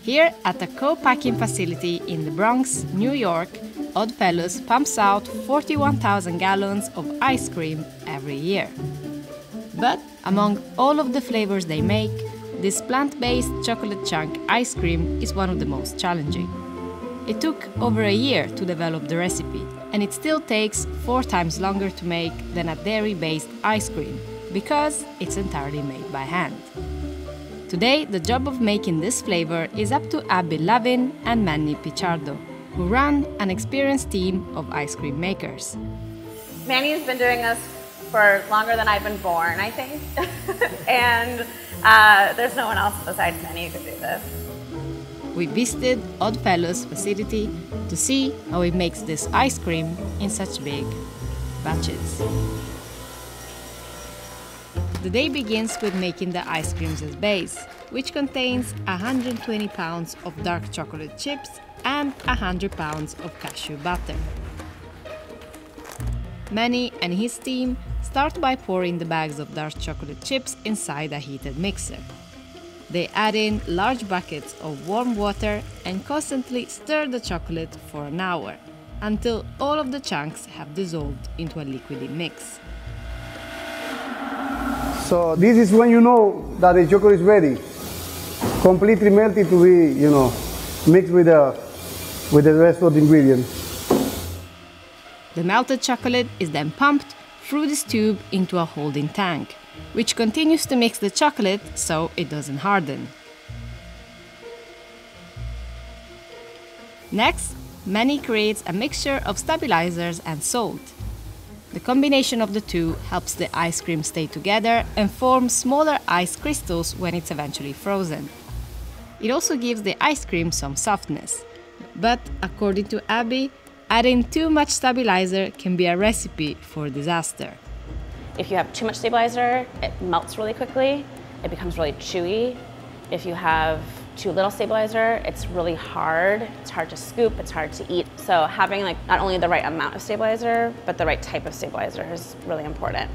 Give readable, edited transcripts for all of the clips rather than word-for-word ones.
Here at a co-packing facility in the Bronx, New York, OddFellows pumps out 41,000 gallons of ice cream every year. But among all of the flavors they make, this plant-based chocolate chunk ice cream is one of the most challenging. It took over a year to develop the recipe, and it still takes 4 times longer to make than a dairy-based ice cream, because it's entirely made by hand. Today, the job of making this flavor is up to Abby Lavin and Manny Pichardo, who run an experienced team of ice cream makers. Manny's been doing this for longer than I've been born, I think. And there's no one else besides Manny who could do this. We visited OddFellows' facility to see how he makes this ice cream in such big batches. The day begins with making the ice cream's base, which contains 120 pounds of dark chocolate chips and 100 pounds of cashew butter. Manny and his team start by pouring the bags of dark chocolate chips inside a heated mixer. They add in large buckets of warm water and constantly stir the chocolate for an hour, until all of the chunks have dissolved into a liquidy mix. So this is when you know that the chocolate is ready, completely melted to be, mixed with the rest of the ingredients. The melted chocolate is then pumped through this tube into a holding tank, which continues to mix the chocolate so it doesn't harden. Next, Manny creates a mixture of stabilizers and salt. The combination of the two helps the ice cream stay together and form smaller ice crystals when it's eventually frozen. It also gives the ice cream some softness. But according to Abby, adding too much stabilizer can be a recipe for disaster. If you have too much stabilizer, it melts really quickly, it becomes really chewy. If you have too little stabilizer, it's really hard. It's hard to scoop, it's hard to eat. So having not only the right amount of stabilizer, but the right type of stabilizer is really important.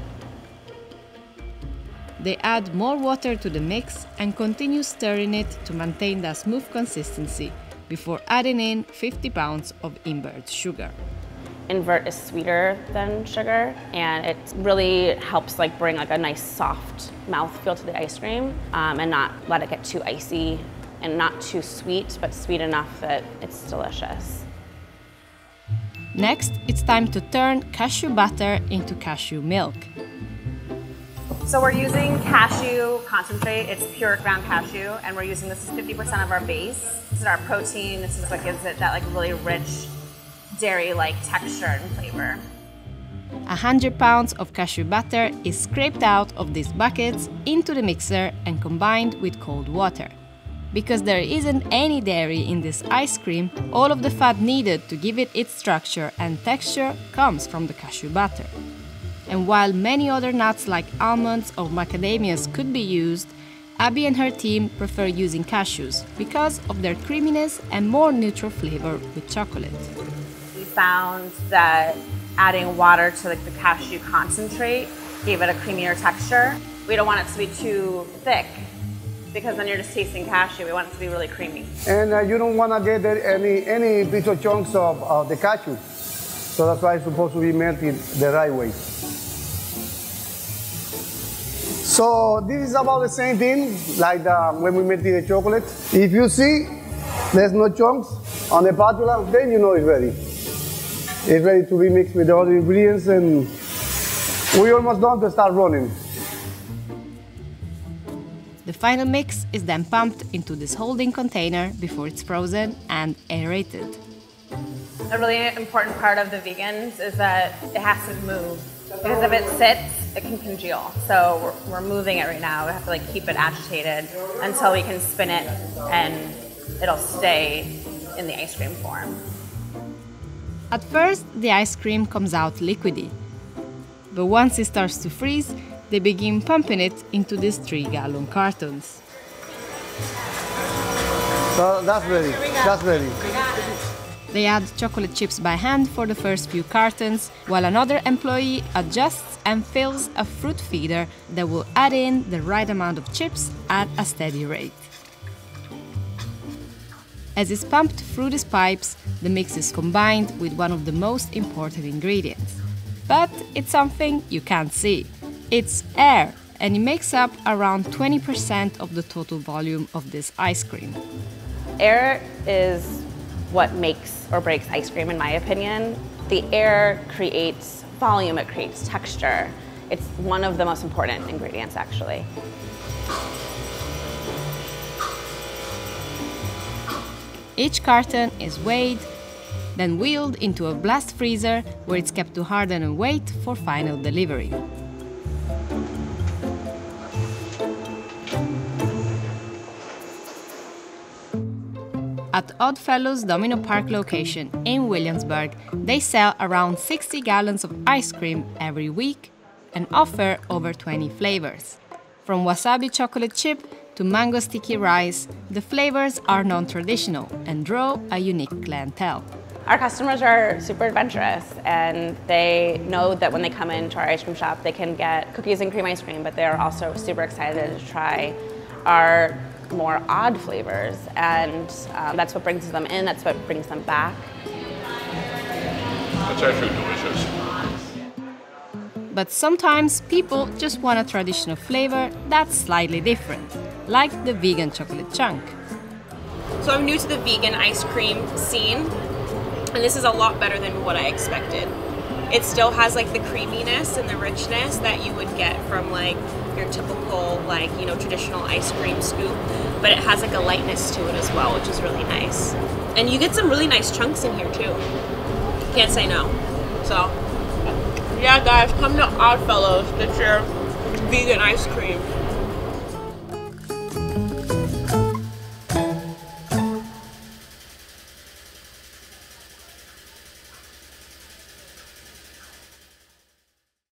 They add more water to the mix and continue stirring it to maintain the smooth consistency before adding in 50 pounds of invert sugar. Invert is sweeter than sugar, and it really helps bring a nice soft mouthfeel to the ice cream, and not let it get too icy and not too sweet, but sweet enough that it's delicious. Next, it's time to turn cashew butter into cashew milk. So we're using cashew concentrate. It's pure ground cashew, and we're using this as 50% of our base. This is our protein. This is what gives it that really rich dairy-like texture and flavor. 100 pounds of cashew butter is scraped out of these buckets into the mixer and combined with cold water. Because there isn't any dairy in this ice cream, all of the fat needed to give it its structure and texture comes from the cashew butter. And while many other nuts like almonds or macadamias could be used, Abby and her team prefer using cashews because of their creaminess and more neutral flavor with chocolate. We found that adding water to the cashew concentrate gave it a creamier texture. We don't want it to be too thick because then you're just tasting cashew. We want it to be really creamy. And you don't want to get any piece of chunks of the cashew. So that's why it's supposed to be melted the right way. So this is about the same thing like when we melted the chocolate. If you see there's no chunks on the spatula, then you know it's ready. It's ready to be mixed with the other ingredients, and we're almost done to start running. The final mix is then pumped into this holding container before it's frozen and aerated. A really important part of the vegans is that it has to move. Because if it sits, it can congeal. So we're moving it right now. We have to keep it agitated until we can spin it and it'll stay in the ice cream form. At first, the ice cream comes out liquidy. But once it starts to freeze, they begin pumping it into these 3-gallon cartons. So that's ready. That's ready. They add chocolate chips by hand for the first few cartons, while another employee adjusts and fills a fruit feeder that will add in the right amount of chips at a steady rate. As it's pumped through these pipes, the mix is combined with one of the most important ingredients. But it's something you can't see. It's air, and it makes up around 20% of the total volume of this ice cream. Air is what makes or breaks ice cream, in my opinion. The air creates volume, it creates texture. It's one of the most important ingredients, actually. Each carton is weighed, then wheeled into a blast freezer where it's kept to harden and wait for final delivery. At OddFellows Domino Park location in Williamsburg, they sell around 60 gallons of ice cream every week and offer over 20 flavors. From wasabi chocolate chip to mango sticky rice, the flavors are non-traditional and draw a unique clientele. Our customers are super adventurous, and they know that when they come into our ice cream shop, they can get cookies and cream ice cream, but they're also super excited to try our more odd flavors, and that's what brings them in, that's what brings them back. It's actually delicious. But sometimes people just want a traditional flavor that's slightly different, like the vegan chocolate chunk. So I'm new to the vegan ice cream scene, and this is a lot better than what I expected. It still has like the creaminess and the richness that you would get from like your typical traditional ice cream scoop, but it has like a lightness to it as well, which is really nice. And you get some really nice chunks in here too. Can't say no. So yeah guys, come to OddFellows, get your vegan ice cream.